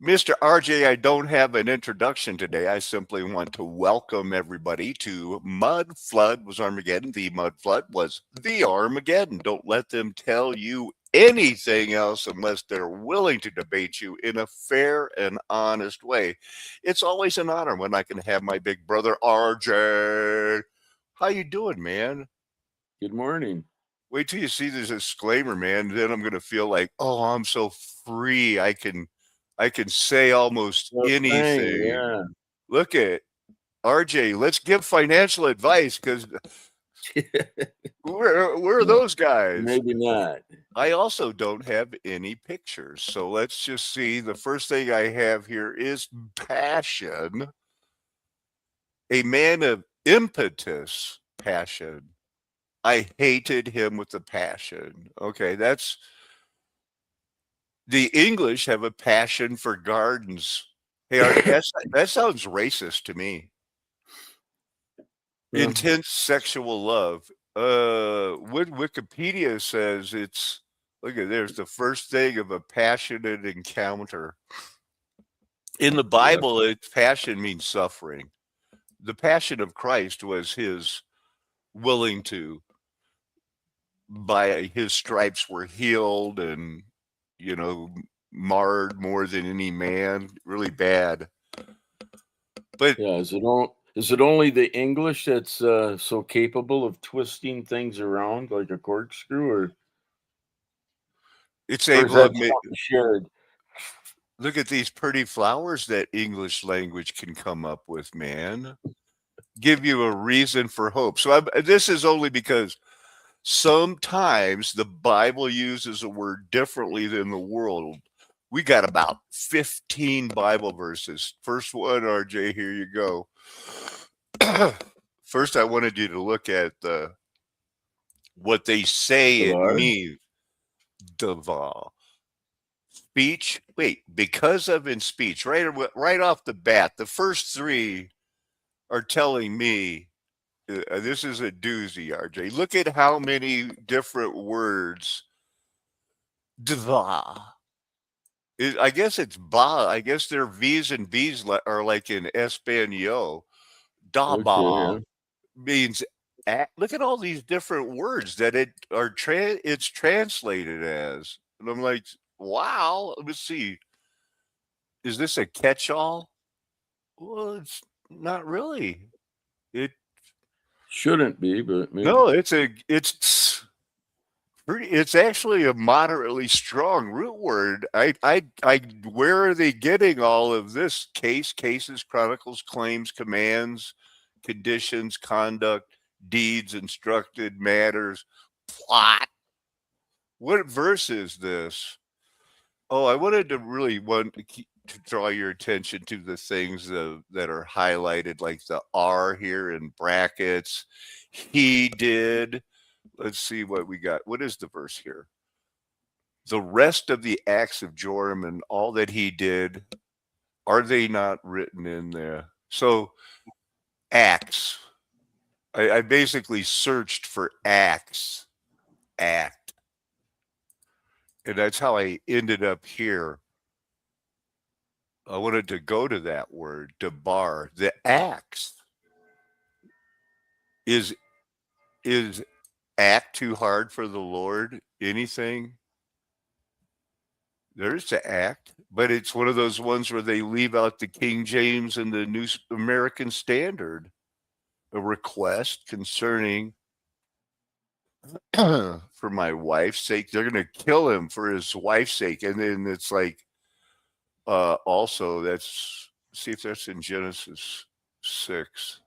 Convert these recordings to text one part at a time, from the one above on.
Mr. RJ, I don't have an introduction today. I simply want to welcome everybody to Mud Flood was Armageddon. The Mud Flood was the Armageddon. Don't let them tell you anything else unless they're willing to debate you in a fair and honest way. It's always an honor when I can have my big brother RJ. How you doing, man? Good morning. Wait till you see this disclaimer, man. Then I'm gonna feel like, oh, I'm so free. I can say almost Well, thing, anything. yeah. Look at RJ. Let's give financial advice because we're No, those guys. maybe not. I also don't have any pictures. So let's just see. The first thing I have here is passion, a man of impetus, passion. I hated him with a passion. Okay, that's the English have a passion for gardens. Hey, Art, that sounds racist to me. Well, Intense sexual love. What Wikipedia says it's look at there's the first thing of a passionate encounter. In the yeah, Bible, passion means suffering. The passion of Christ was his willing to by his stripes were healed and you know marred more than any man. Really bad. But yeah. Is it only the English that's so capable of twisting things around like a corkscrew, it's or is able that to make something shared? look at these pretty flowers that English language can come up with, man. Give you a reason for hope. So this is only because sometimes the Bible uses a word differently than the world. We got about 15 Bible verses. First one, RJ, here you go. First, I wanted you to look at what they say it Devar? means. Deval. Speech. Wait, because of in speech, right off the bat, the first three are telling me this is a doozy, RJ. Look at how many different words. Dva. I guess it's ba. I guess their V's and B's are like in Espanol. Okay, Daba yeah. means. Look at all these different words that it's translated as, and I'm like, wow. Let me see. Is this a catch-all? Well, it's not really. It Shouldn't be, but maybe. no, it's actually a moderately strong root word. Where are they getting all of this? Cases, chronicles, claims, commands, conditions, conduct, deeds, instructed, matters, plot. What verse is this? Oh, I wanted to really want to draw your attention to the things that are highlighted, like the R here in brackets. He did. Let's see what we got. What is the verse here? The rest of the acts of Joram and all that he did, are they not written in there? So, acts. I basically searched for acts, act. And that's how I ended up here. I wanted to go to that word, debar. The acts is is act too hard for the Lord? Anything? There's the act, but it's one of those ones where they leave out the King James and the New American Standard. A request concerning for my wife's sake. They're going to kill him for his wife's sake. And then it's like, also, that's, see if that's in Genesis 6.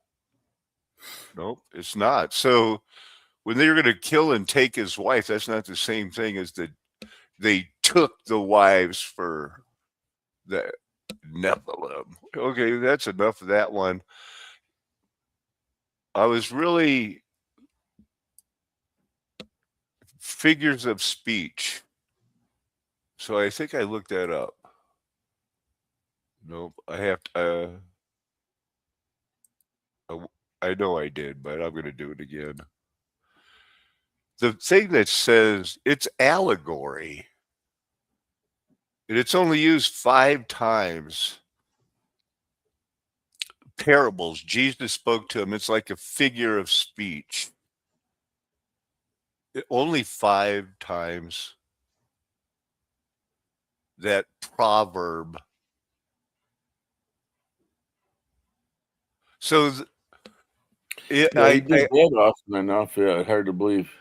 Nope, it's not. So when they were going to kill and take his wife, that's not the same thing as they took the wives for the Nephilim. Okay, that's enough of that one. I was really figures of speech. So I think I looked that up. Nope, I have to. I know I did, but I'm going to do it again. The thing that says it's allegory. And it's only used 5 times. Parables, Jesus spoke to him. It's like a figure of speech. Only 5 times. That proverb. So Yeah, he did that often enough. Yeah, hard to believe.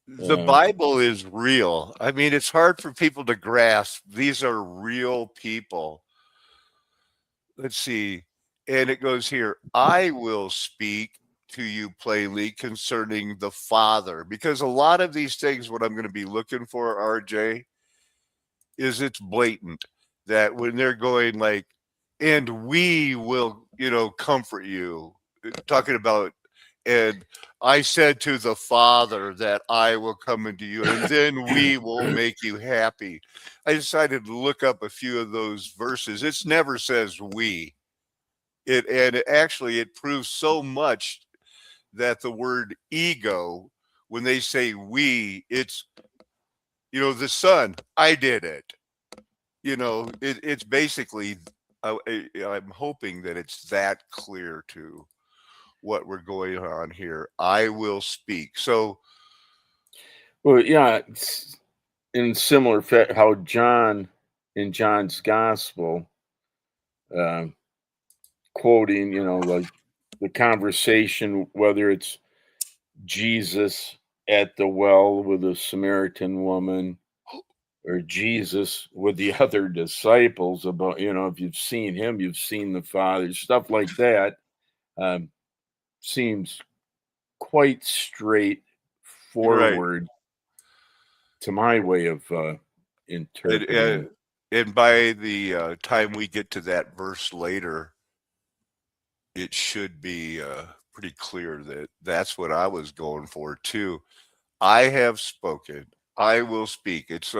the Bible is real. I mean, it's hard for people to grasp. These are real people. Let's see. And it goes here, I will speak to you plainly concerning the Father. Because a lot of these things, what I'm going to be looking for, RJ, is it's blatant that when they're going like, and we will, comfort you, talking about, and I said to the Father that I will come into you, and then we will make you happy. I decided to look up a few of those verses. It never says we. It proves so much that the word ego, when they say we, it's the Son. I did it. It's basically. I'm hoping that it's that clear to what we're going on here. I will speak. So, well, yeah, it's in similar fact, how John in John's gospel, quoting, like the conversation, whether it's Jesus at the well with the Samaritan woman or Jesus with the other disciples about, if you've seen him, you've seen the Father, stuff like that, seems quite right. straightforward to my way of And, interpreting. and by the time we get to that verse later, it should be pretty clear that that's what I was going for too. I have spoken. I will speak. It's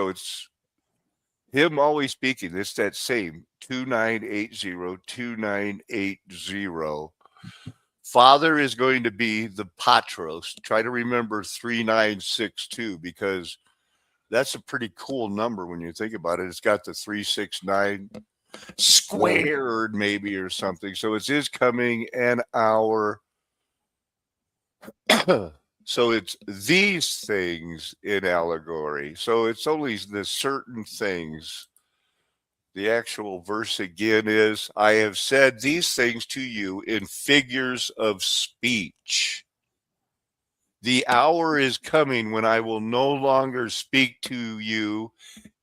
him always speaking. It's that same 2980 2980. Father is going to be the Patros. Try to remember 3962 because that's a pretty cool number when you think about it. It's got the 369 squared maybe or something. So it's his coming and our. So it's these things in allegory. So it's only the certain things. The actual verse again is, I have said these things to you in figures of speech. The hour is coming when I will no longer speak to you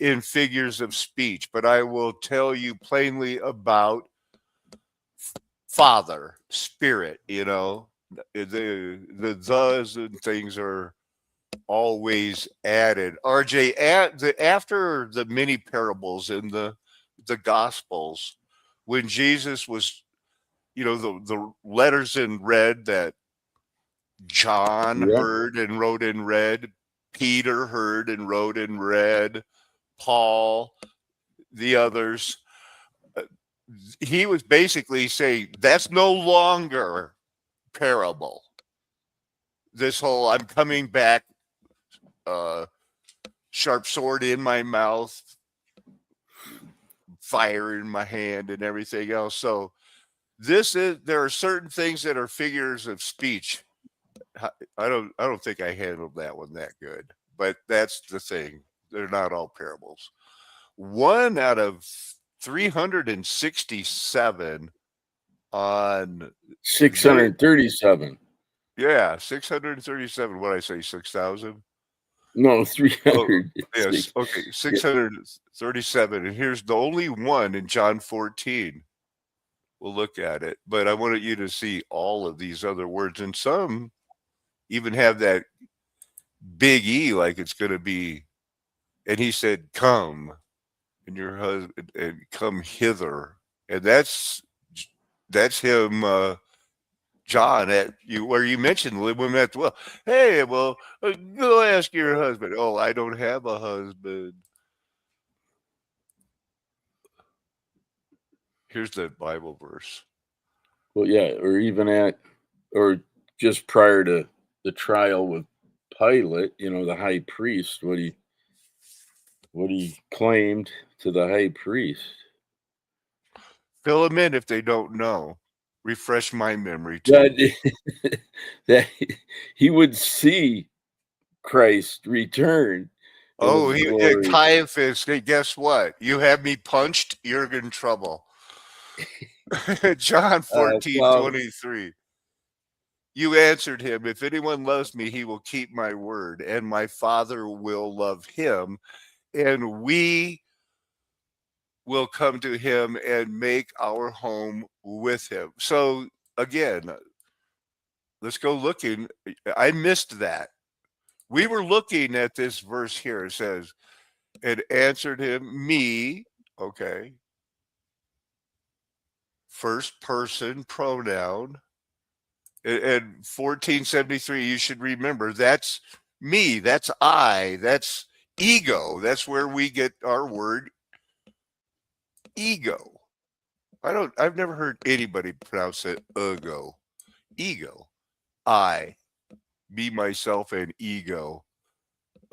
in figures of speech, but I will tell you plainly about Father, Spirit, the thes and things are always added. RJ, after the many parables in the Gospels, when Jesus was, the letters in red that John Yeah. heard and wrote in red, Peter heard and wrote in red, Paul, the others, he was basically saying that's no longer parable. This whole I'm coming back, sharp sword in my mouth, fire in my hand, and everything else. So there are certain things that are figures of speech. I don't think I handled that one that good, but that's the thing. They're not all parables. One out of 367 on 637. Yeah, 637. What I say, 6,000? No, Oh, 300. yes. Okay, Yeah. 637. And here's the only one in John 14. We'll look at it, but I wanted you to see all of these other words, and some even have that big E, like it's going to be. And he said, "Come, and your husband, and come hither," and that's him. John, where you mentioned the women at the well. Hey, well, go ask your husband. Oh, I don't have a husband. Here's the Bible verse. Well, yeah, or just prior to the trial with Pilate, the high priest, what he claimed to the high priest. Fill them in if they don't know. Refresh my memory too. That, that he would see Christ return in Oh, his glory. Caiaphas, hey, guess what? You have me punched, you're in trouble. John 14:23. You answered him, if anyone loves me, he will keep my word, and my Father will love him, and we will come to him and make our home with him. So again, let's go looking. I missed that. We were looking at this verse here. It says, and answered him, me, okay, first person pronoun. And 1473, you should remember that's me, that's I, that's ego. That's where we get our word ego. I've never heard anybody pronounce it ego. Ego. I, me, myself, and ego.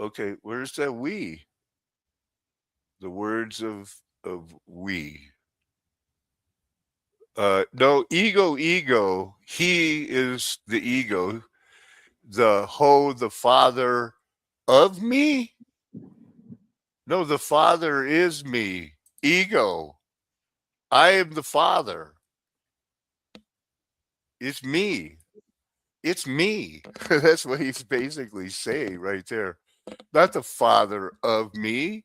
Okay, where's that we? The words of we. No, ego. He is the ego. The father of me? No, the father is me. Ego. I am the father. It's me. It's me. That's what he's basically saying right there. Not the father of me.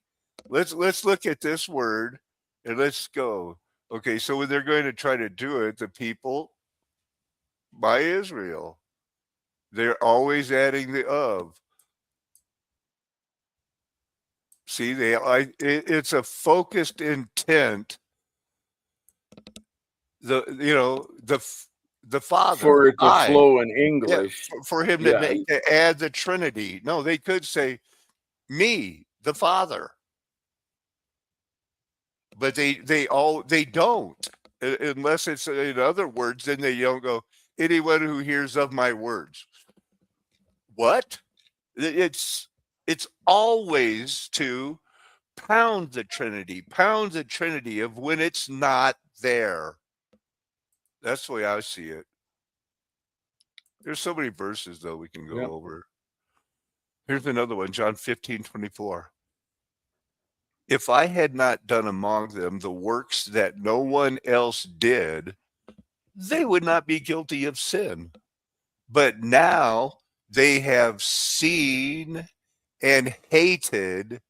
Let's look at this word and let's go. Okay, so when they're going to try to do it, the people by Israel, they're always adding the of. See, it's a focused intent. The father For it to I, flow in yeah, English. for him Yeah. to add the Trinity. No, they could say me, the Father, but they don't unless it's in other words. Then they don't go anyone who hears of my words. What? It's always to pound the Trinity of when it's not there. That's the way I see it. There's so many verses though we can go over. Here's another one, John 15:24. If I had not done among them the works that no one else did, they would not be guilty of sin. But now they have seen and hated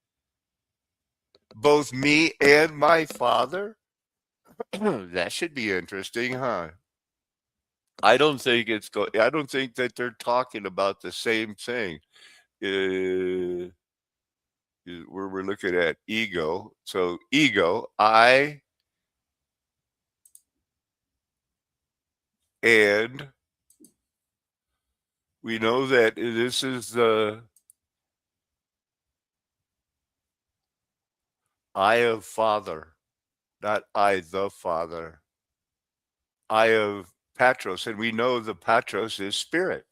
both me and my Father. That should be interesting, huh? I don't think that they're talking about the same thing. Where we're looking at ego. So ego, I, and we know that this is the I of Father, not I the Father. I of Patros, and we know the Patros is spirit.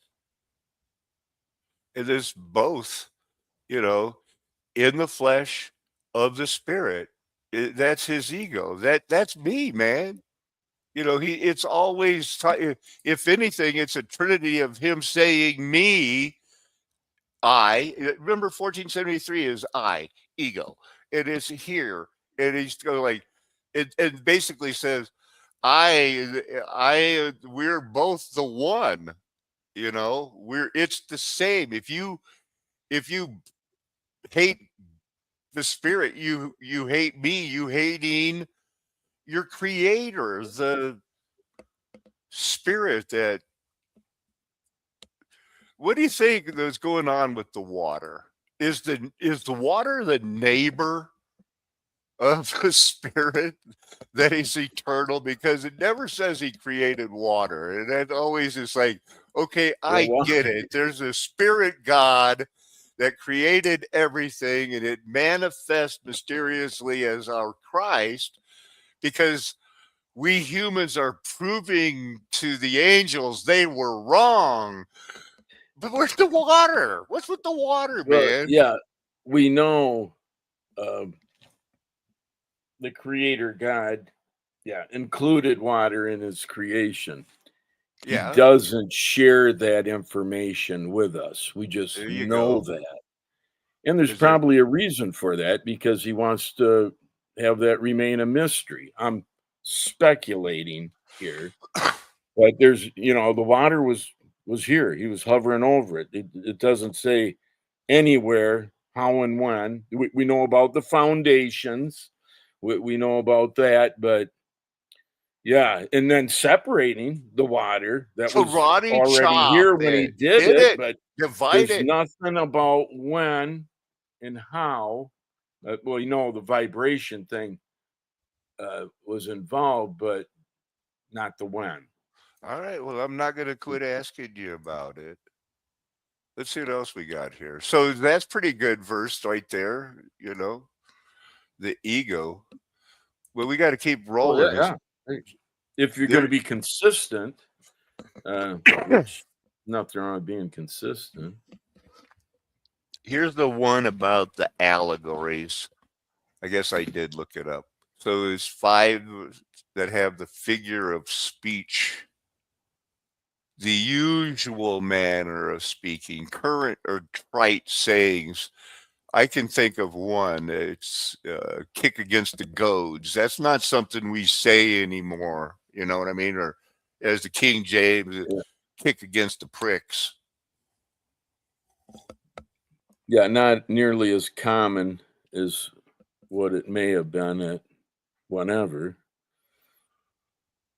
It is both, in the flesh of the spirit. That's his ego. That's me, man. It's always, if anything, it's a trinity of him saying me, I. Remember 1473 is I, ego. It is here. And he's going like, it basically says, we're both the one, it's the same. If you hate the spirit, you hate me, you hating your creator, the spirit that. What do you think is going on with the water? Is the water the neighbor of the spirit that is eternal? Because it never says he created water, and that always is like, okay, I get it. There's a spirit God that created everything, and it manifests mysteriously as our Christ, because we humans are proving to the angels they were wrong. But where's the water? What's with the water, man? Yeah, we know the creator God, included water in his creation. He Yeah, doesn't share that information with us. We there just you know go. that. And there's Is there probably a reason for that because he wants to have that remain a mystery. I'm speculating here, but there's, the water was here. He was hovering over it. It doesn't say anywhere how and when. We know about the foundations. We know about that, but yeah, and then separating the water that was karate already chop here when he it. did Hit it, it. but Divide there's it. nothing about when and how. Well, the vibration thing was involved, but not the when. All right. Well, I'm not going to quit asking you about it. Let's see what else we got here. So that's pretty good verse right there. The ego. Well, we got to keep Oh rolling. yeah, yeah. If you're going to There, be consistent, which nothing wrong with being consistent. here's the one about the allegories. I guess I did look it up. So there's 5 that have the figure of speech, the usual manner of speaking, current or trite sayings. I can think of one. It's kick against the goads. That's not something we say anymore. You know what I mean? Or as the King James, Yeah, kick against the pricks. yeah, not nearly as common as what it may have been at whenever.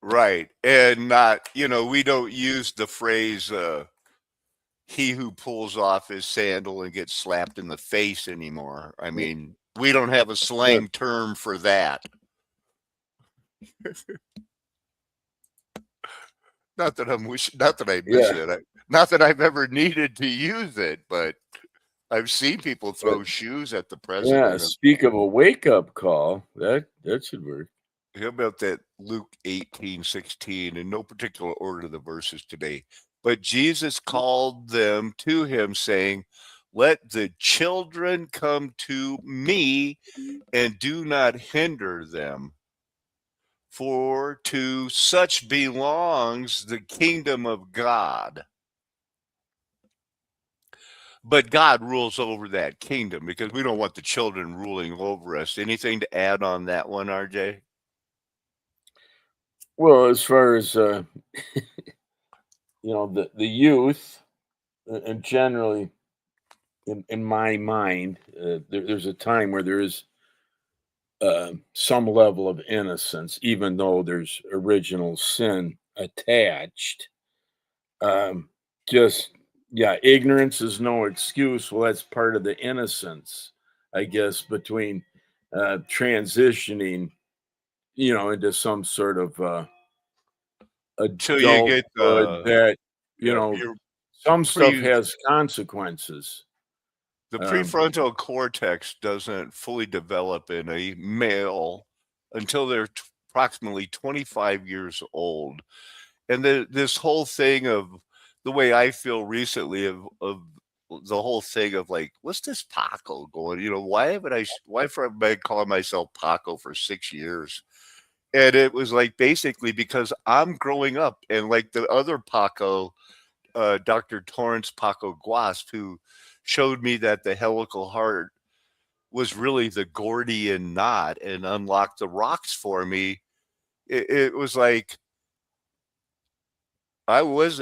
Right. And not, we don't use the phrase, he who pulls off his sandal and gets slapped in the face anymore. I mean, we don't have a But slang term for that. Not that not that I miss yeah, it. Not that I've ever needed to use it, but I've seen people but throw shoes at the yeah. president. Speak of a wake up call, that should work. How about that Luke 18:16? In no particular order the verses today. But Jesus called them to him, saying, let the children come to me and do not hinder them. For to such belongs the kingdom of God. But God rules over that kingdom because we don't want the children ruling over us. Anything to add on that one, RJ? Well, as far as the youth, and generally in my mind, there's a time where there is some level of innocence, even though there's original sin attached. Um, just ignorance is no excuse. Well, that's part of the innocence, I guess, between transitioning, into some sort of Till you get adulthood that your some stuff pre has consequences. the Um, prefrontal cortex doesn't fully develop in a male until they're approximately 25 years old. And this whole thing of the way I feel recently of the whole thing of like, what's this Paco going? Why have I been calling myself Paco for 6 years? And it was like basically because I'm growing up and like the other Paco, Dr. Torrance Paco Guasp, who showed me that the helical heart was really the Gordian knot and unlocked the rocks for me. It was like I was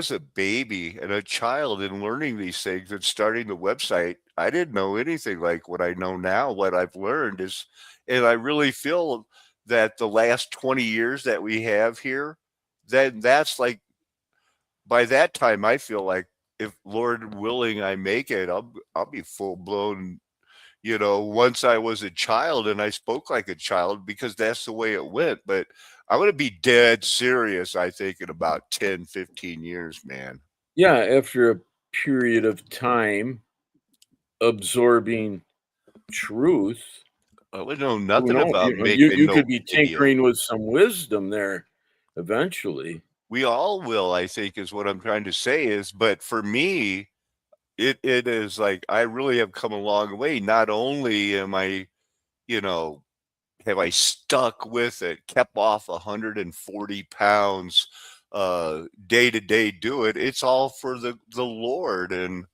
a baby and a child in learning these things and starting the website. I didn't know anything like what I know now. What I've learned is, and I really feel that the last 20 years that we have here, then that's like by that time I feel like if Lord willing I make it, I'll be full blown. Once I was a child and I spoke like a child because that's the way it went. But I'm going to be dead serious, I think, in about 10, 15 years, man. yeah, after a period of time absorbing truth, I would know who nothing knows? about You making you no could be video. tinkering with some wisdom there eventually. We all will, I think, is what I'm trying to say is, but for me, it is like I really have come a long way. Not only am I, you know, have I stuck with it, kept off 140 pounds, day to day, do it. It's all for the Lord, and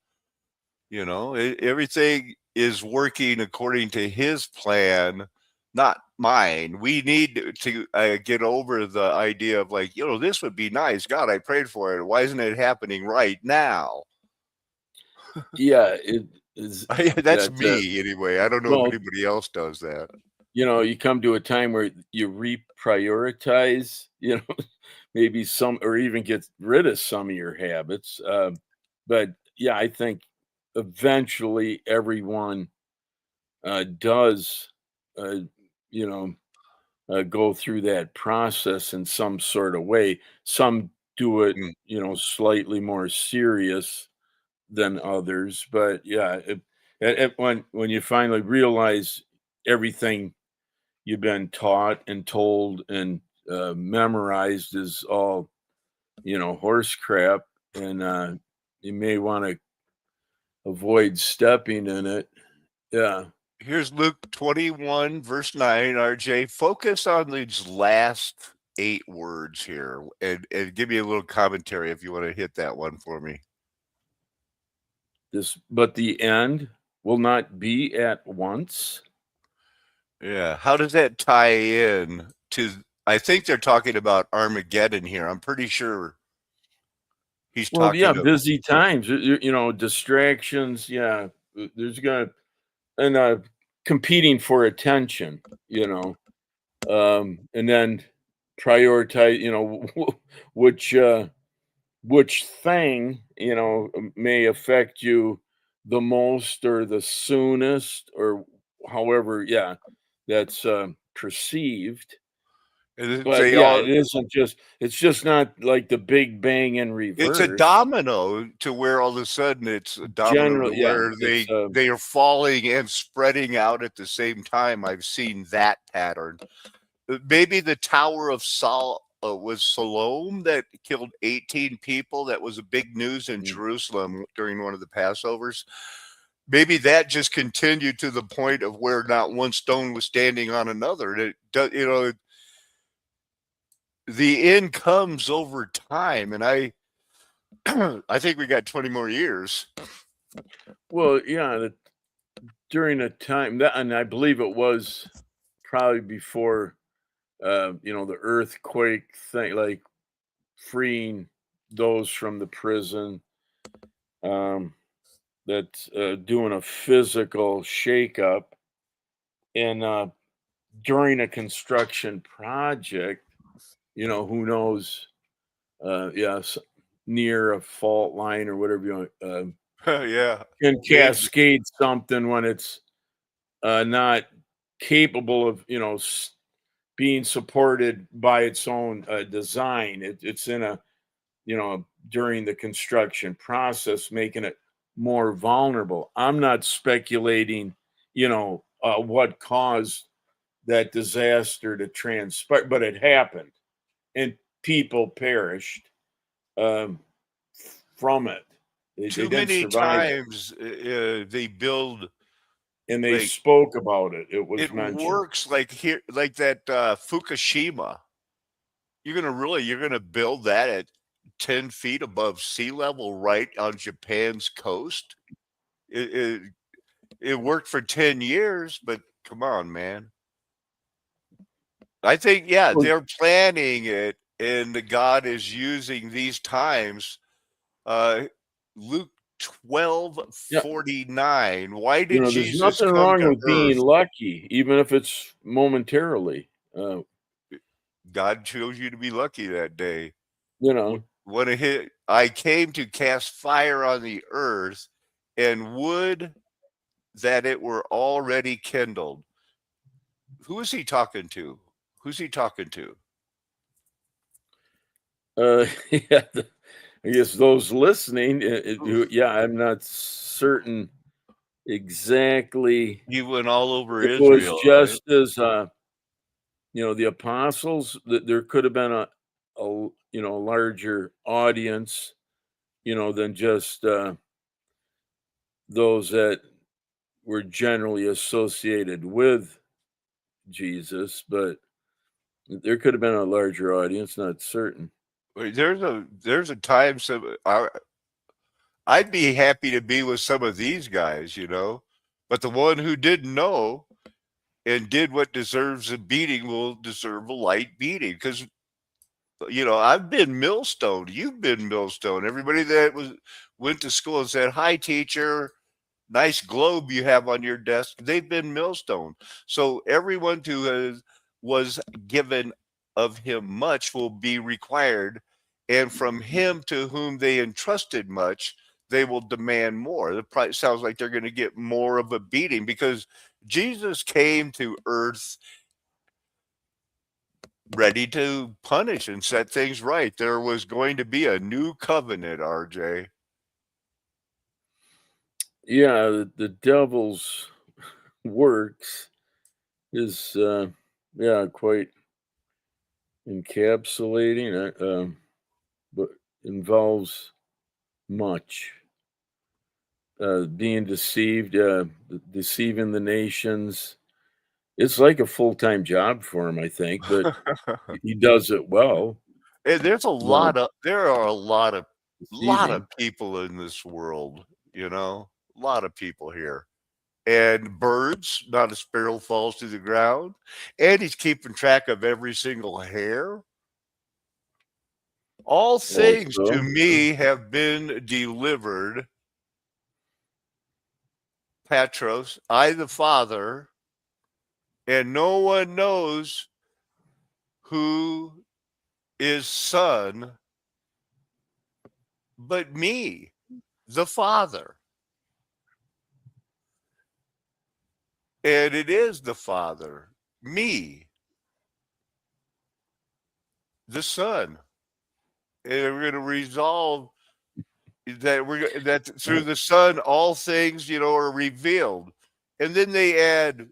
everything is working according to His plan, not mine. We need to get over the idea of like, this would be nice. God, I prayed for it. Why isn't it happening right now? Yeah, it is. That's That's me anyway. I don't know if well, anybody else does that. you come to a time where you reprioritize, maybe some, or even get rid of some of your habits. But yeah, I think eventually everyone does, uh, you know, go through that process in some sort of way. Some do it, Mm. slightly more serious than others. But yeah, when you finally realize everything you've been taught and told and memorized is all horse crap, and you may want to avoid stepping in it. Yeah. Here's Luke 21, verse 9, RJ. Focus on these last 8 words here and give me a little commentary if you want to hit that one for me. But the end will not be at once. Yeah. How does that tie in to, I think they're talking about Armageddon here. I'm pretty sure he's Well, yeah, talking of, busy times, distractions. Yeah, there's gonna and competing for attention, and then prioritize, which which thing, may affect you the most or the soonest, or however, yeah, that's perceived. and But they yeah, all, it's just not like the Big Bang in it's a reverse. domino to where all of a sudden it's a domino General, to yeah, where it's they are falling and spreading out at the same time. I've seen that pattern. Maybe the Tower of Sol was Siloam that killed 18 people. That was a big news in mm, Jerusalem during one of the Passovers. Maybe that just continued to the point of where not one stone was standing on another. And it does, the end comes over time, and I I think we got 20 more years. well, yeah, during a time that, and I believe it was probably before, the earthquake thing, like freeing those from the prison, um, that's doing a physical shakeup, and during a construction project, who knows, yes, near a fault line or whatever you want, Yeah. can Big. cascade something when it's not capable of, being supported by its own design. It's in a, during the construction process, making it more vulnerable. I'm not speculating, what caused that disaster to transpire, but it happened, and people perished um, from it. They Too didn't many survive it, times they build and they like spoke about it. It was it mentioned. works like here, like that Fukushima. You're gonna build that at 10 feet above sea level, right on Japan's coast. It it worked for 10 years, but come on, man. I think, yeah, Well, they're planning it, and the God is using these times. Uh, Luke twelve yeah, forty nine. Why did there's Jesus nothing come wrong to with being earth? lucky, even if it's momentarily. God chose you to be lucky that day. You know, When it hit, I came to cast fire on the earth, and would that it were already kindled. Who is he talking to? Who's he talking to? yeah, I guess those listening, yeah, I'm not certain exactly. He went all over It was Israel, right? just as the apostles, that there could have been a larger audience, than just those that were generally associated with Jesus, but there could have been a larger audience, not certain. There's a time I'd be happy to be with some of these guys, but the one who didn't know and did what deserves a beating will deserve a light beating because I've been millstoned. You've been millstoned. Everybody that went to school and said, "Hi, teacher. Nice globe you have on your desk." They've been millstoned. So everyone who was given of him much will be required, and from him to whom they entrusted much, they will demand more. It probably sounds like they're going to get more of a beating because Jesus came to earth ready to punish and set things right. There was going to be a new covenant, RJ. Yeah, the devil's works is quite encapsulating, but involves much. Being deceived, deceiving the nations. It's like a full-time job for him, I think, but he does it well. And Uh, there are a lot deceiving. of people in this world, a lot of people here. And birds, not a sparrow falls to the ground. And he's keeping track of every single hair. All things to Also, me have been delivered. Patros, I the Father, and no one knows who is Son but me, the Father. And it is the Father, me, the Son. And we're going to resolve that through the Son all things, are revealed. And then they add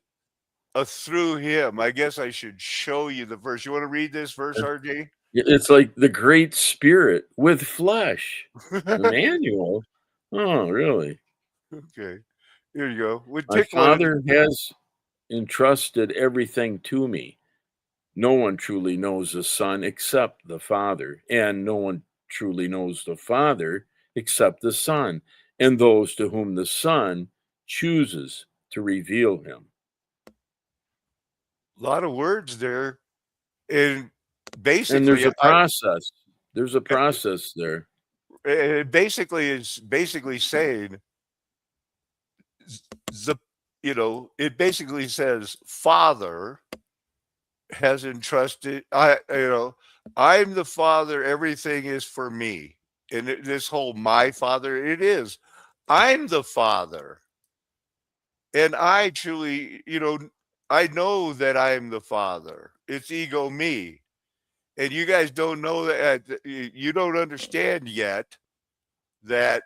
a through him. I guess I should show you the verse. You want to read this verse, RJ? it's like the Great Spirit with flesh. Emmanuel? Oh, really? Okay. Here you go. We'll My pick one of Father has entrusted everything to me. No one truly knows the Son except the Father, and no one truly knows the Father except the Son, and those to whom the Son chooses to reveal him. lot of words there. And And there's basically, a process. There's a process there. it basically is basically saying the it basically says Father has entrusted I'm the Father, everything is for me. And this whole my Father, it is. I'm the Father. And I truly, I know that I am the Father. It's ego me. And you guys don't know that you don't understand yet that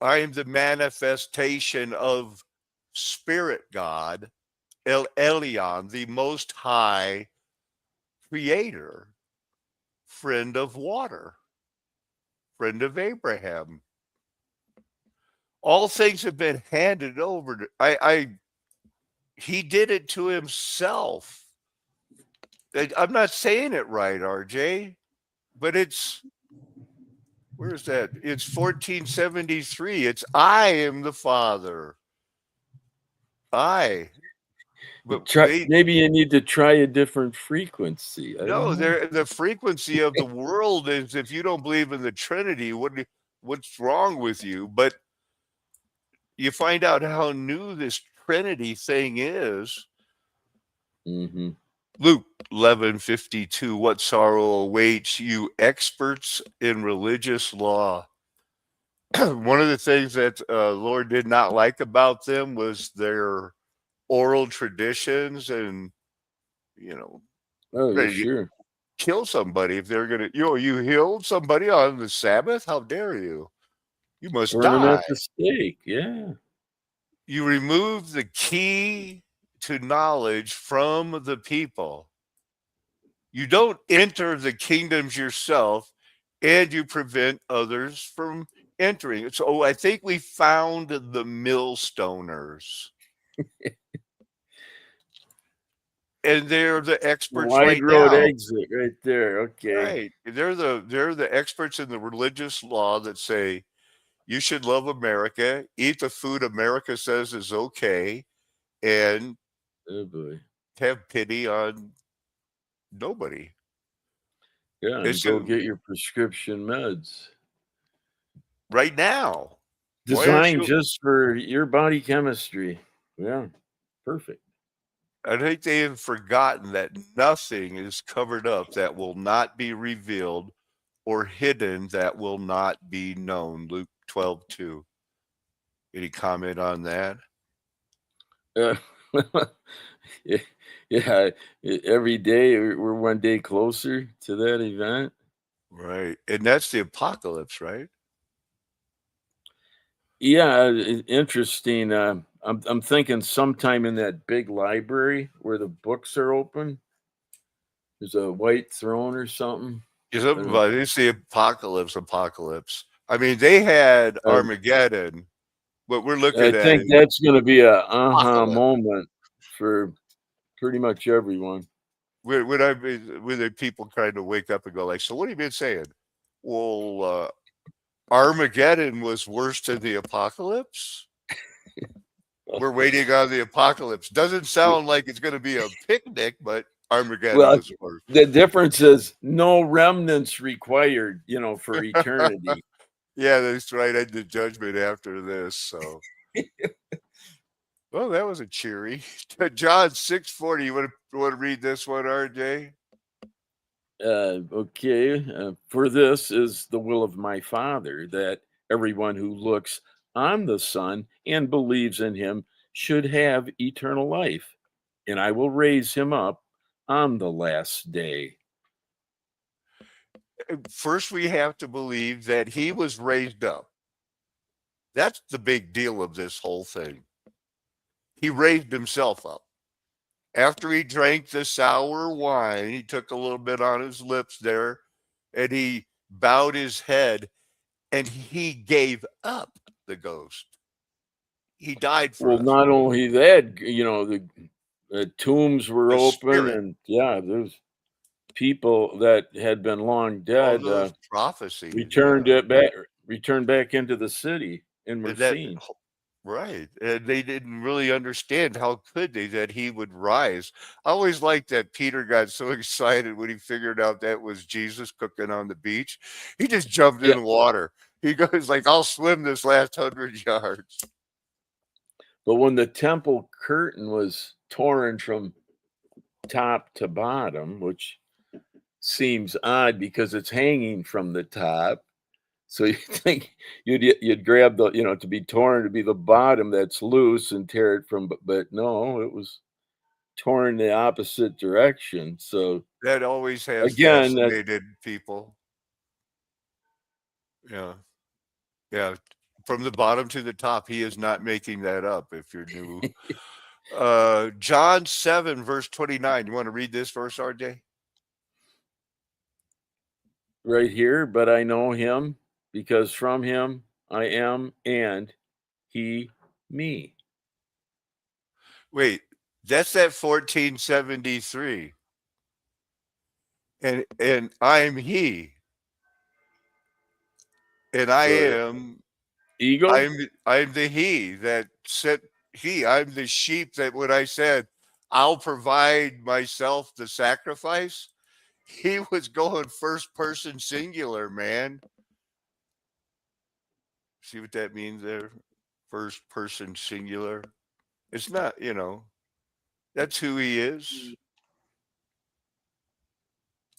I am the manifestation of Spirit God, El Elyon, the Most High Creator, friend of water, friend of Abraham. All things have been handed over to he did it to himself. I'm not saying it right, RJ, but where's that? It's 1473. It's I am the Father. I. But Maybe you need to try a different frequency. I no, don't know. the frequency of the world is if you don't believe in the Trinity, what's wrong with you? But you find out how new this Trinity thing is. Mm-hmm. Luke 11:52. What sorrow awaits you, experts in religious law? One of the things that Lord did not like about them was their oral traditions and Oh, ready to sure. kill somebody if they're gonna. You healed somebody on the Sabbath. How dare you? You must Burn them die. at the stake. Yeah. You remove the key to knowledge from the people. You don't enter the kingdoms yourself, and you prevent others from entering. So I think we found the millstoners. and they're the experts Wide right road now. exit right there. Okay. Right. They're the experts in the religious law that say you should love America, eat the food America says is okay, and Oh boy. have pity on nobody. Yeah, and It's go just get your prescription meds. right now. Why aren't Designed you? just for your body chemistry. Yeah. Perfect. I think they have forgotten that nothing is covered up that will not be revealed or hidden that will not be known. Luke 12:2. Any comment on that? Uh, yeah, yeah, every day we're one day closer to that event. Right. And that's the apocalypse, right? Yeah, interesting. I'm thinking sometime in that big library where the books are open. There's a white throne or something. Is I don't. it it's the apocalypse. I mean, they had Uh, Armageddon. What we're I looking at think is that's going to be a aha apocalypse. moment for pretty much everyone. When the people trying to wake up and go like, so what have you been saying? Well, Armageddon was worse than the apocalypse. We're waiting on the apocalypse. Doesn't sound like it's going to be a picnic, but Armageddon Well, was worse. the difference is no remnants required, for eternity. Yeah, that's right. I did judgment after this. So, well, that was a cheery. John 6:40. You want to read this one, RJ? Okay. For this is the will of my Father, that everyone who looks on the Son and believes in him should have eternal life, and I will raise him up on the last day. First, we have to believe that he was raised up. That's the big deal of this whole thing. He raised himself up. After he drank the sour wine, he took a little bit on his lips there and he bowed his head and he gave up the ghost. He died for Well, us. not only that, the tombs were The open, spirit, and yeah, there's people that had been long all dead those prophecies, returned yeah. it back, returned back into the city, and were And that seen. right. And they didn't really understand how could they that he would rise. I always liked that Peter got so excited when he figured out that was Jesus cooking on the beach. He just jumped in Yeah, the water. He goes like, I'll swim this last 100 yards. but when the temple curtain was torn from top to bottom, which seems odd because it's hanging from the top. So you think you'd grab the to be torn to be the bottom that's loose and tear it from, but no, it was torn the opposite direction. So That always has again, fascinated people. Yeah. Yeah. From the bottom to the top, he is not making that up if you're new. John 7, verse 29. You want to read this verse, RJ? right here, but I know him because from him I am and he me. Wait, that's that 1473. And I'm he, and I So am eagle. I'm the he that said I'm the sheep that when I said I'll provide myself the sacrifice, he was going first person singular, man. See what that means there? First person singular. It's not, that's who he is.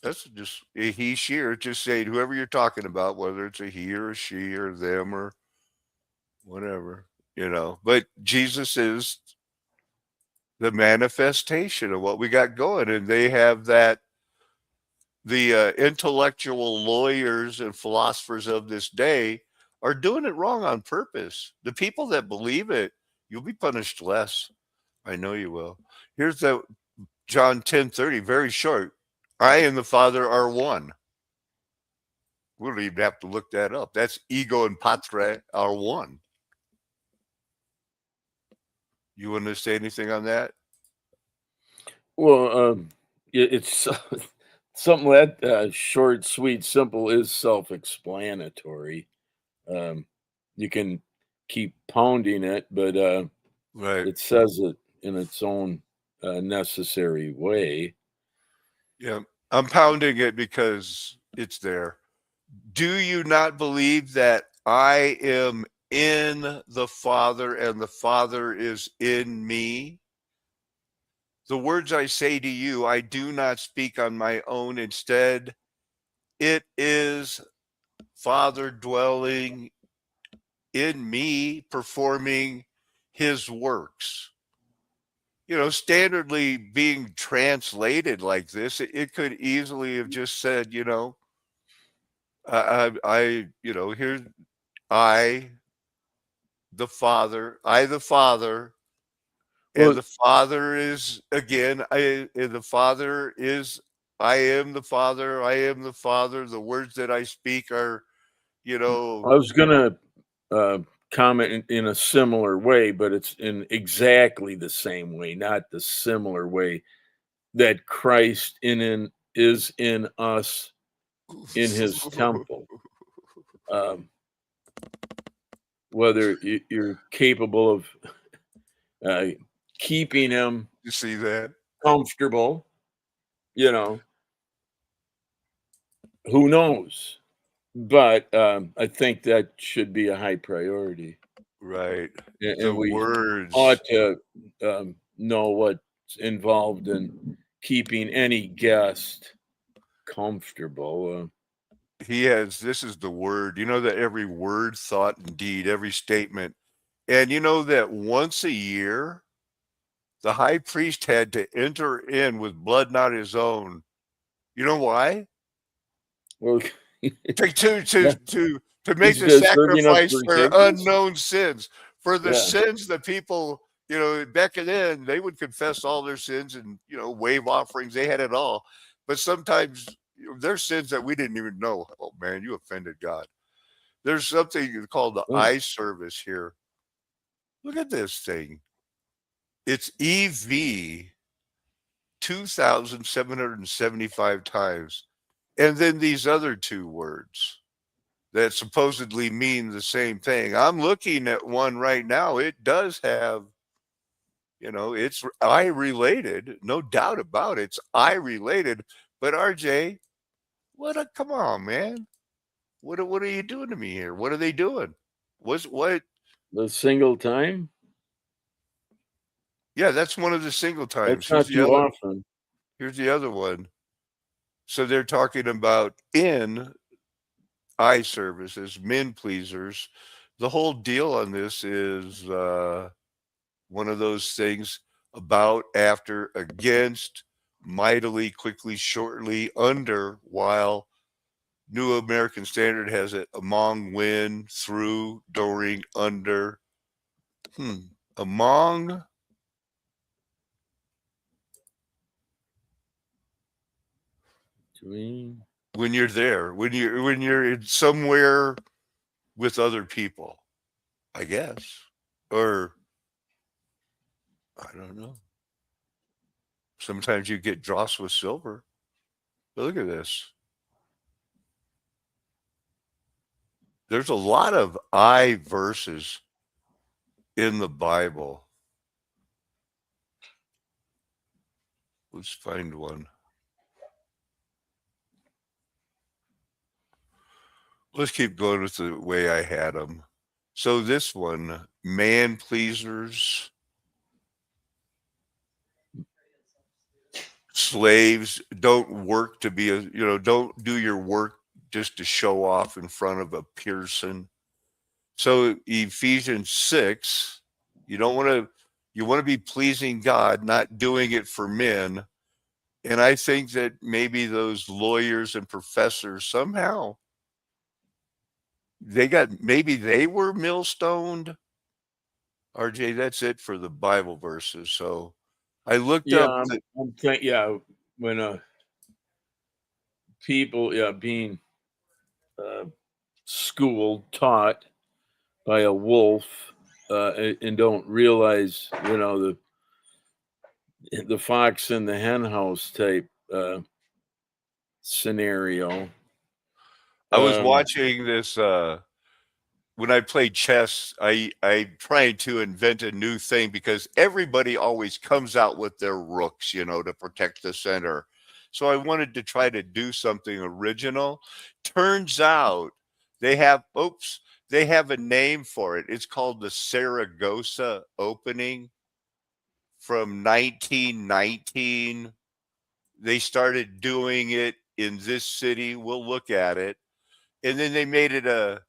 That's just a he, she, or just say whoever you're talking about, whether it's a he or a she or them or whatever, But Jesus is the manifestation of what we got going, and they have that. The intellectual lawyers and philosophers of this day are doing it wrong on purpose. The people that believe it, you'll be punished less. I know you will. Here's the John 10:30, very short. I and the Father are one. We don't even have to look that up. That's ego and patre are one. You want to say anything on that? Well, it's something that short, sweet, simple is self-explanatory. Um, you can keep pounding it, but Right. it says it in its own necessary way. Yeah. I'm pounding it because it's there. Do you not believe that I am in the Father and the Father is in me? The words I say to you, I do not speak on my own. Instead, it is Father dwelling in me, performing his works. Standardly being translated like this, it could easily have just said, here's I, the Father, and Well, the Father is again, the Father is, I am the Father, I am the Father. The words that I speak are, you I know, was gonna comment in a similar way, but it's in exactly the same way, not the similar way that Christ is in us in His temple. Um, whether you're capable of uh, keeping Him you see that? comfortable, you know, who knows? But I think that should be a high priority, Right. and The we ought words. to know what's involved in keeping any guest comfortable. This is the word. You know that every word, thought, and deed, every statement. And you know that once a year, the high priest had to enter in with blood not his own. You know why? Well, yeah, To make he's the serving up sacrifice for forgiveness. unknown sins. For the Yeah. sins that people, back then, they would confess all their sins and, wave offerings. They had it all. But sometimes there's sins that we didn't even know. Oh man, you offended God. There's something called the Oh, eye service here. Look at this thing. It's EV 2,775 times. And then these other two words that supposedly mean the same thing. I'm looking at one right now. It does have, it's I related, no doubt about it. It's I related. But RJ, come on, man. What are you doing to me here? What are they doing? What? the single time? Yeah, that's one of the single times. That's not too often. Here's the other one. So they're talking about in eye services, men pleasers. The whole deal on this is one of those things about, after, against, mightily, quickly, shortly, under, while. New American Standard has it among, when, through, during, under. Among, Between. when you're there, when you're somewhere with other people, I guess. Or I don't know. Sometimes you get dross with silver. But look at this. There's a lot of I verses in the Bible. Let's find one. Let's keep going with the way I had them. So this one, man pleasers, slaves, don't work to be don't do your work just to show off in front of a person. So Ephesians 6, you don't want to you want to be pleasing God, not doing it for men. And I think that maybe those lawyers and professors somehow maybe they were millstoned. RJ, that's it for the Bible verses. So I looked Yeah, up yeah, when people, yeah, being uh, schooled, taught by a wolf, and don't realize, the the fox in the hen house type scenario. I was Um, watching this when I played chess. I trying to invent a new thing because everybody always comes out with their rooks, you know, to protect the center. So I wanted to try to do something original. Turns out they have oops, they have a name for it. It's called the Saragossa opening from 1919. They started doing it in this city. We'll look at it. And then they made it a,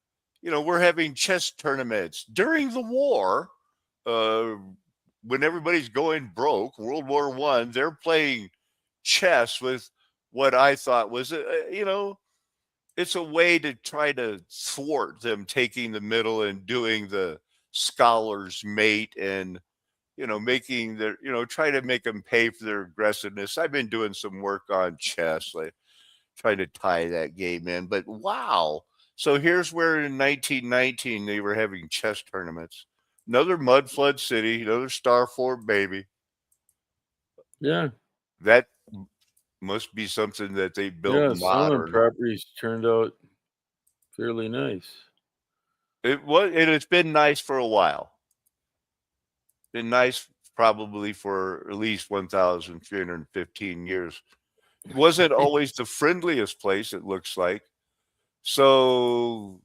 you know, we're having chess tournaments during the war. Uh, when everybody's going broke, World War One, they're playing chess with what I thought was, you know, it's a way to try to thwart them taking the middle and doing the scholar's mate and you know, making their, you know, try to make them pay for their aggressiveness. I've been doing some work on chess, like trying to tie that game in. But wow. So here's where in 1919 they were having chess tournaments. Another mud flood city, another Star Fort baby. yeah, That must be something that they built yeah. Some of the modern. properties turned out fairly nice. It was, and it's been nice for a while. Been nice probably for at least 1,315 years. Wasn't always the friendliest place, it looks like. So,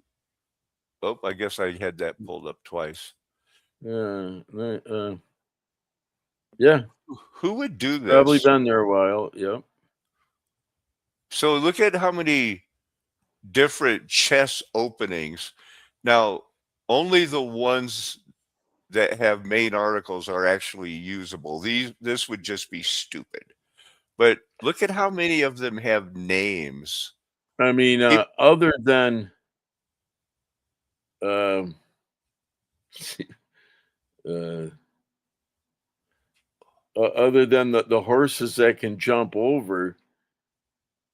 oh, I guess I had that pulled up twice. Yeah, yeah. Who would do Probably this? been there a while. Yep. So look at how many different chess openings. Now, only the ones that have main articles are actually usable. This would just be stupid. But look at how many of them have names. I mean, It, other than um, uh, other than the horses that can jump over,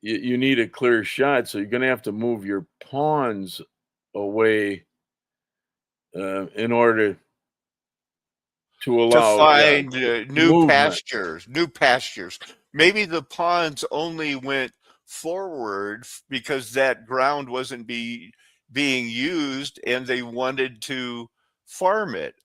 you need a clear shot. So you're going to have to move your pawns away in order to to allow, yeah, find movement. new pastures. Maybe the ponds only went forward because that ground wasn't being used and they wanted to farm it.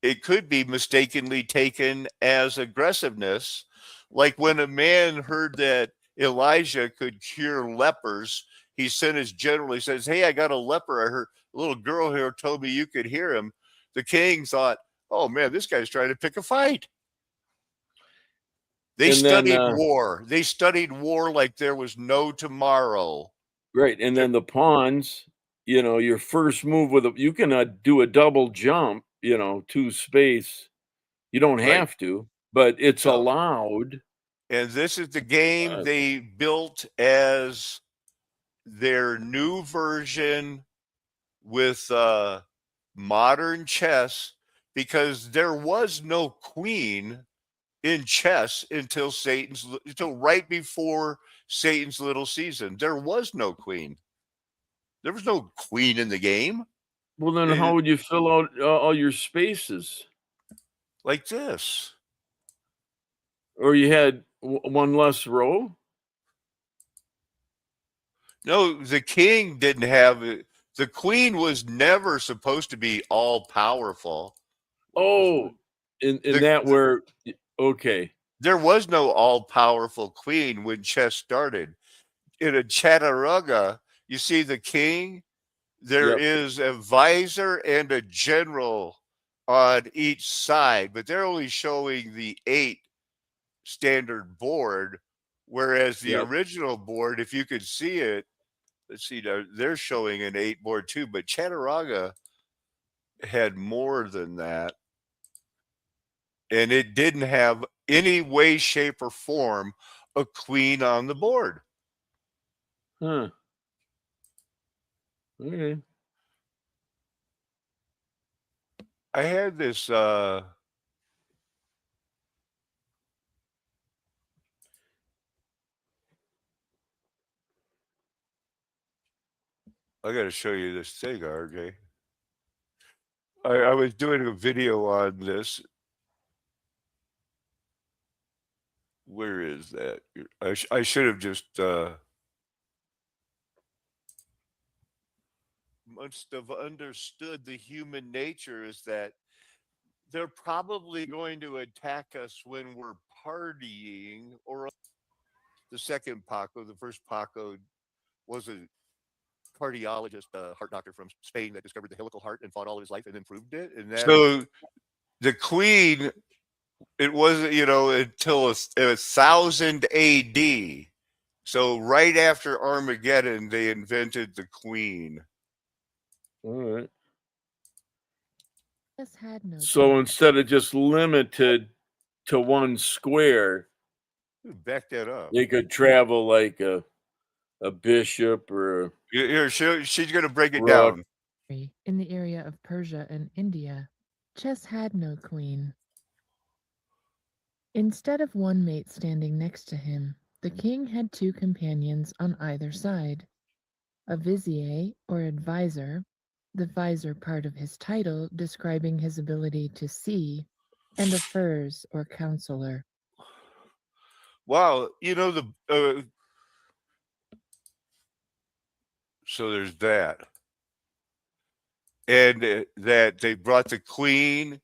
It could be mistakenly taken as aggressiveness, like when a man heard that Elijah could cure lepers. He sent his general. He says, "Hey, I got a leper. I heard a little girl here told me you could hear him." The king thought, "Oh man, this guy's trying to pick a fight." They And then, studied war. They studied war like there was no tomorrow. right. And then the pawns, your first move you can do a double jump, two space. You don't Right. have to, but it's No. allowed. And this is the game Uh, they built as their new version with modern chess because there was no queen in chess until right before Satan's little season. There was no queen. There was no queen in the game. well, then how It, would you fill out all your spaces? like this. Or you had one less row? No, the king didn't have it. The queen was never supposed to be all powerful. Oh, in The, that the where okay. there was no all powerful queen when chess started. In a Chattahoochee, you see the king, there Yep. is a visor and a general on each side, but they're only showing the 8 standard board, whereas the Yep. original board, if you could see it, let's see, they're showing an 8 board too, but Chattahoochee had more than that, and it didn't have any way, shape, or form a queen on the board. Huh. Okay. I had this I gotta show you this thing, RJ. I was doing a video on this. Where is that? I should have just must have understood the human nature is that they're probably going to attack us when we're partying, or the second Paco. The first Paco was a cardiologist, heart doctor from Spain that discovered the helical heart and fought all his life and then proved it. And then so the Queen, it wasn't, until 1000 AD. So right after Armageddon, they invented the Queen. All right. Had no So instead of just limited to one square, back that up. they could travel like a bishop or Here, she's going to break it rook. down. In the area of Persia and India, chess had no queen. Instead of one mate standing next to him, the king had two companions on either side. A vizier or advisor, the visor part of his title describing his ability to see, and a furs or counselor. Wow, so there's that. And that they brought the Queen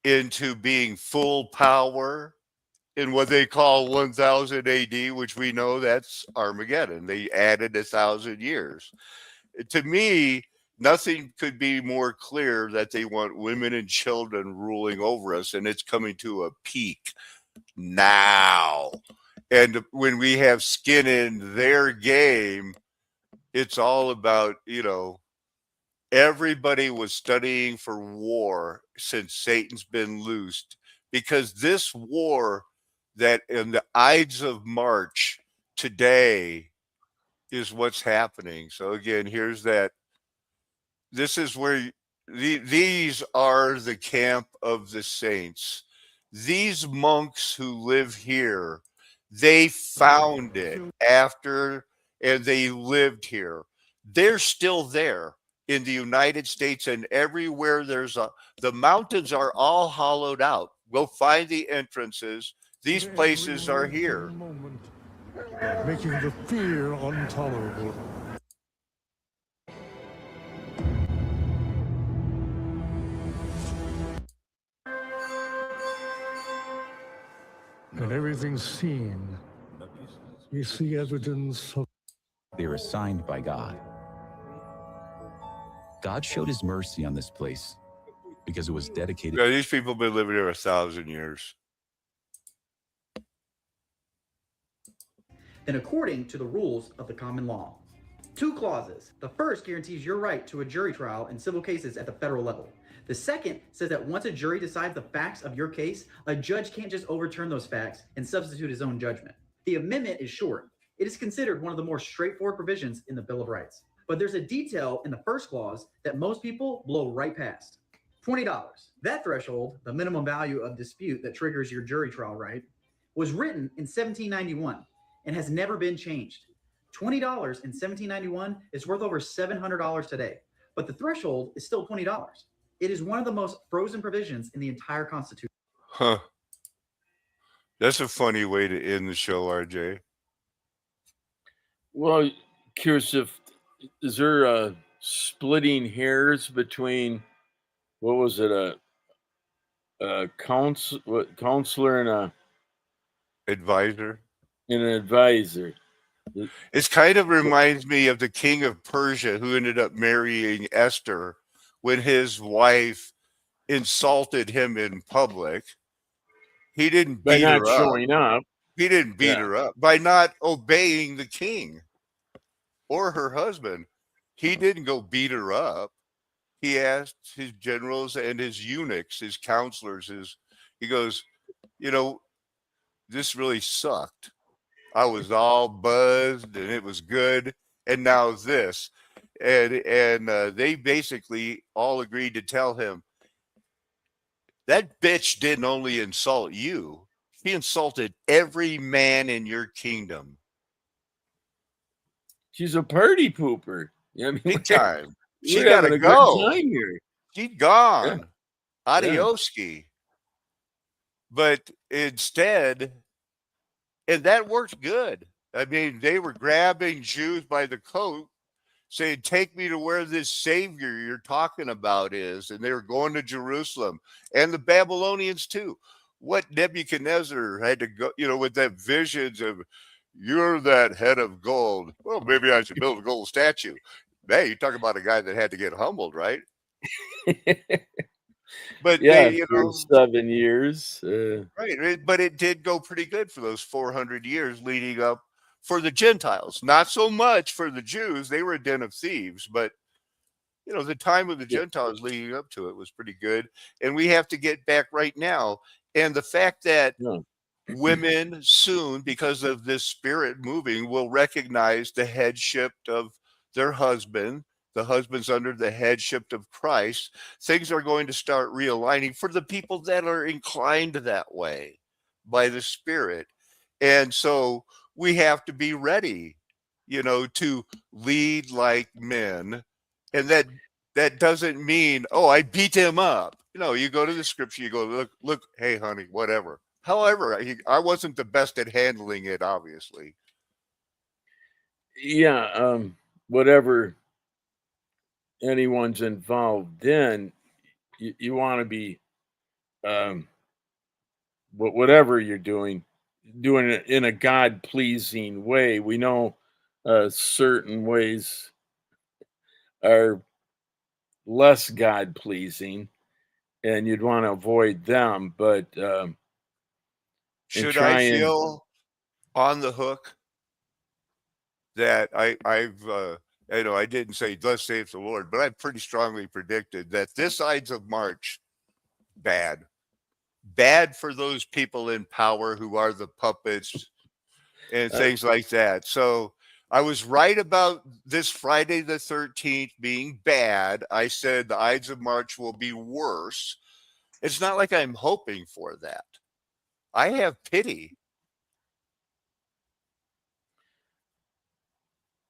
into being full power in what they call 1000 AD, which we know that's Armageddon. They added 1,000 years. To me, nothing could be more clear that they want women and children ruling over us, and it's coming to a peak now. And when we have skin in their game, it's all about, everybody was studying for war since Satan's been loosed, because this war that in the Ides of March today is what's happening. So again, here's that. This is where these are the camp of the saints. These monks who live here, they found it after, and they lived here. They're still there in the United States, and everywhere the mountains are all hollowed out. Go find the entrances. These places are here. Making the fear intolerable. And everything seen, we see evidence of. They were assigned by God. God showed his mercy on this place because it was dedicated. Yeah, these people have been living here 1,000 years. Then according to the rules of the common law. 2 clauses. The first guarantees your right to a jury trial in civil cases at the federal level. The second says that once a jury decides the facts of your case, a judge can't just overturn those facts and substitute his own judgment. The amendment is short. It is considered one of the more straightforward provisions in the Bill of Rights. But there's a detail in the first clause that most people blow right past. $20. That threshold, the minimum value of dispute that triggers your jury trial right, was written in 1791 and has never been changed. $20 in 1791 is worth over $700 today, but the threshold is still $20. It is one of the most frozen provisions in the entire Constitution. Huh. That's a funny way to end the show, RJ. Well, curious is there splitting hairs between, what was it, a counselor and a advisor? And an advisor. It kind of reminds me of the king of Persia who ended up marrying Esther when his wife insulted him in public. He didn't beat her up. By not showing up. He didn't beat her up by not obeying the king or her husband. He didn't go beat her up. He asked his generals and his eunuchs, his counselors, he goes, this really sucked. I was all buzzed and it was good. And now this. And they basically all agreed to tell him, that bitch didn't only insult you, she insulted every man in your kingdom. She's a party pooper. Big time. She gotta go. She's gone. Yeah. Adioski. Yeah. But instead, And that worked good. I mean, they were grabbing Jews by the coat, saying, "Take me to where this Savior you're talking about is." And they were going to Jerusalem, and the Babylonians too. What Nebuchadnezzar had to go, with that visions of, "You're that head of gold. Well, maybe I should build a gold statue." Hey, you talk about a guy that had to get humbled, right? But Yeah, they, for 7 years. right. But it did go pretty good for those 400 years leading up for the Gentiles. Not so much for the Jews. They were a den of thieves, but the time of the Yeah. Gentiles leading up to it was pretty good. And we have to get back right now. And the fact that Yeah. women soon, because of this spirit moving, will recognize the headship of their husband. The husband's under the headship of Christ. Things are going to start realigning for the people that are inclined that way by the Spirit. And so we have to be ready, to lead like men. And that doesn't mean, "Oh, I beat him up." You go to the scripture, you go, look, hey, honey, whatever. However, I wasn't the best at handling it, obviously. Yeah, whatever anyone's involved in, you want to be, whatever you're doing it in a God pleasing way. We know certain ways are less God pleasing, and you'd want to avoid them. But and Should I try and feel on the hook that I didn't say "Thus saith the Lord," but I pretty strongly predicted that this Ides of March, bad for those people in power who are the puppets and uh, things like that. So I was right about this Friday the 13th being bad. I said the Ides of March will be worse. It's not like I'm hoping for that. I have pity.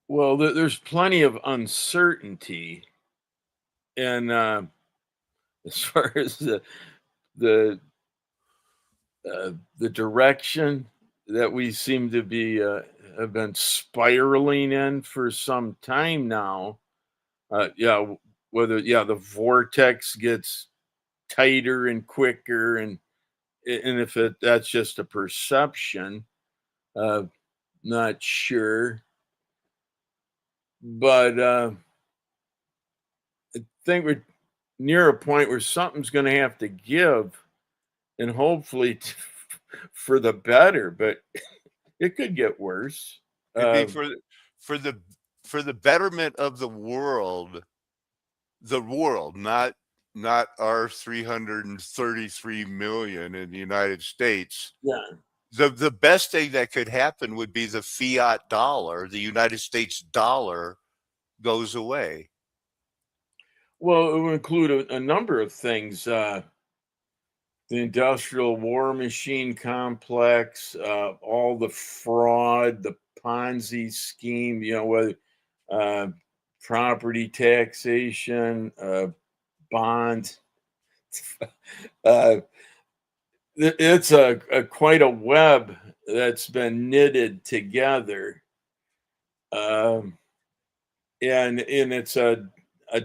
well, there's plenty of uncertainty, and as far as the the direction that we seem to be have been spiraling in for some time now. Yeah, whether the vortex gets tighter and quicker, and if that's just a perception, uh, not sure. But I think we're near a point where something's going to have to give, and hopefully for the better. But it could get worse. It'd be Uh, for the for the betterment of the world, not our 333 million in the United States. yeah. The best thing that could happen would be the fiat dollar, the United States dollar goes away. Well, it will include a number of things. The industrial war machine complex, all the fraud, the Ponzi scheme, whether uh, property taxation, bonds. uh, it's a quite a web that's been knitted together, um, and it's a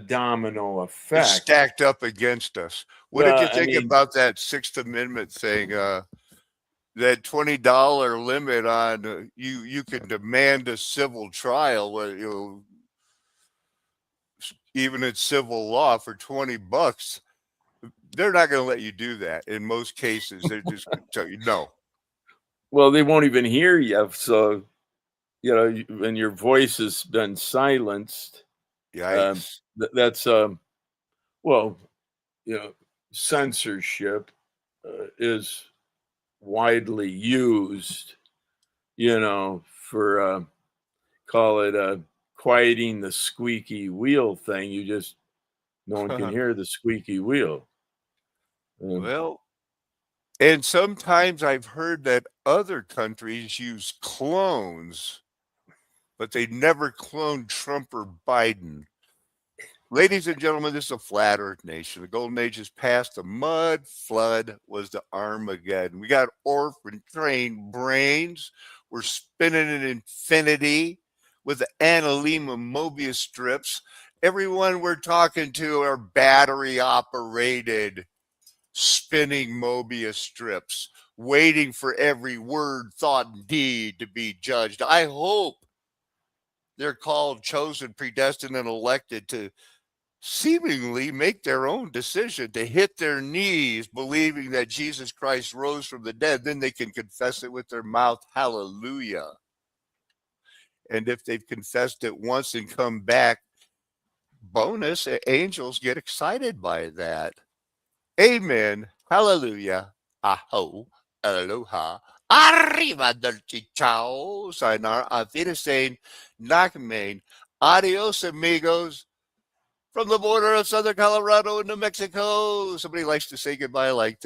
domino It's effect. stacked up against us. What did Well, you I think mean, about that Sixth Amendment thing? That $20 limit on you can demand a civil trial, even in civil law for $20. They're not going to let you do that. In most cases, they're just going to tell you no. well, they won't even hear you, so when your voice has been silenced, Yikes. that's well, censorship is widely used, for call it quieting the squeaky wheel thing. You just no one can hear the squeaky wheel. Well, and sometimes I've heard that other countries use clones, but they never cloned Trump or Biden. Ladies and gentlemen, this is a flat earth nation. The golden age is past. The mud flood was the Armageddon. We got orphan trained brains. We're spinning in infinity with the Analema Mobius strips. Everyone we're talking to are battery operated spinning Mobius strips, waiting for every word, thought, and deed to be judged. I hope they're called, chosen, predestined, and elected to seemingly make their own decision, to hit their knees, believing that Jesus Christ rose from the dead. Then they can confess it with their mouth. Hallelujah. And if they've confessed it once and come back, bonus, angels get excited by that. Amen. Hallelujah. Aho. Aloha. Arrivederci. Ciao. Sayonara. Auf Wiedersehen. Nakamain. Adios, amigos. From the border of southern Colorado and New Mexico. Somebody likes to say goodbye like that.